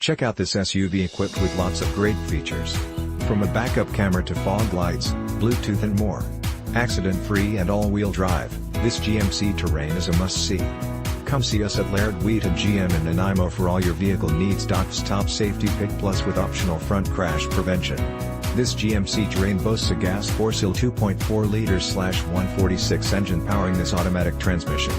Check out this SUV equipped with lots of great features. From a backup camera to fog lights, Bluetooth and more. Accident-free and all-wheel drive, this GMC Terrain is a must-see. Come see us at Laird Wheaton GM in Nanaimo for all your vehicle needs. Top Safety Pick Plus with optional front crash prevention. This GMC Terrain boasts a gas 4-cylinder 2.4 liters/146 engine powering this automatic transmission.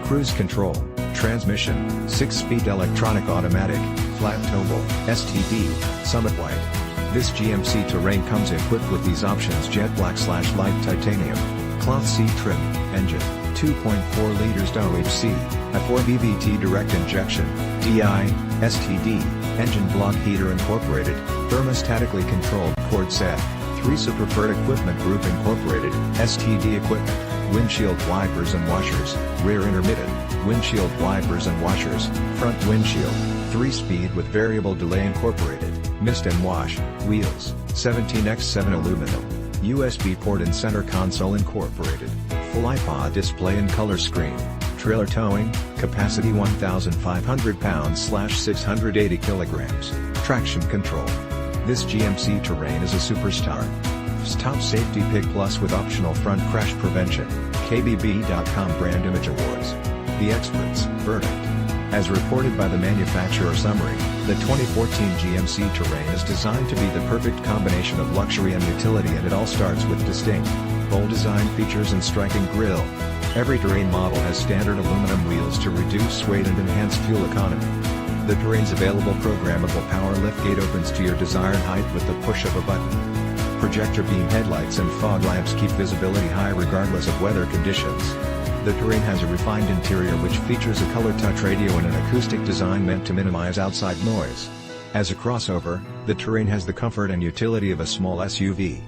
Cruise control, transmission, 6-speed electronic automatic, flat towable, STD, Summit White. This GMC Terrain comes equipped with these options: jet black/light titanium, cloth seat trim, engine, 2.4 liters OHC, a 4VVT direct injection, DI, STD, engine block heater incorporated, thermostatically controlled cord set, 3 preferred equipment group incorporated, STD equipment, windshield wipers and washers, rear intermittent, windshield wipers and washers, front windshield, 3-speed with variable delay incorporated, mist and wash, wheels, 17x7 aluminum, USB port and center console incorporated, full iPod display and color screen, trailer towing, capacity 1,500 pounds/680 kilograms, traction control. This GMC Terrain is a superstar. Top Safety Pick Plus with optional front crash prevention, KBB.com Brand Image Awards. The experts' verdict. As reported by the manufacturer summary, the 2014 GMC Terrain is designed to be the perfect combination of luxury and utility, and it all starts with distinct, bold design features and striking grille. Every Terrain model has standard aluminum wheels to reduce weight and enhance fuel economy. The Terrain's available programmable power liftgate opens to your desired height with the push of a button. Projector beam headlights and fog lamps keep visibility high regardless of weather conditions. The Terrain has a refined interior which features a color touch radio and an acoustic design meant to minimize outside noise. As a crossover, the Terrain has the comfort and utility of a small SUV.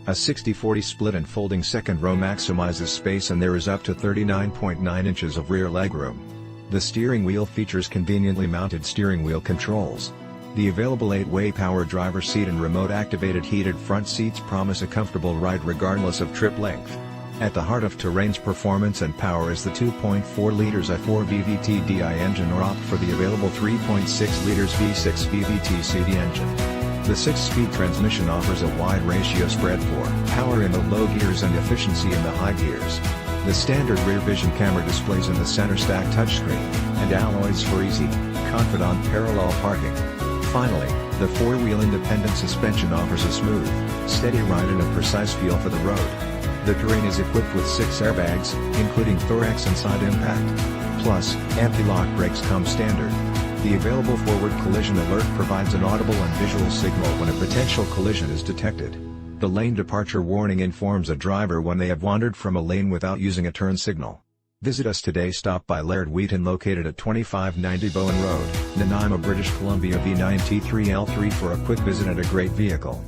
A 60/40 split and folding second row maximizes space, and there is up to 39.9 inches of rear legroom. The steering wheel features conveniently mounted steering wheel controls. The available 8-way power driver seat and remote-activated heated front seats promise a comfortable ride regardless of trip length. At the heart of Terrain's performance and power is the 2.4 liters i4 DI engine, or opt for the available 3.6 liters V6 VVT CD engine. The 6-speed transmission offers a wide ratio spread for power in the low gears and efficiency in the high gears. The standard rear vision camera displays in the center stack touchscreen, and alloys for easy, confident parallel parking. Finally, the 4-wheel independent suspension offers a smooth, steady ride and a precise feel for the road. The Terrain is equipped with 6 airbags, including thorax and side impact. Plus, anti-lock brakes come standard. The available forward collision alert provides an audible and visual signal when a potential collision is detected. The lane departure warning informs a driver when they have wandered from a lane without using a turn signal. Visit us today. Stop by Laird Wheaton, located at 2590 Bowen Road, Nanaimo, British Columbia V9T3L3 for a quick visit and a great vehicle.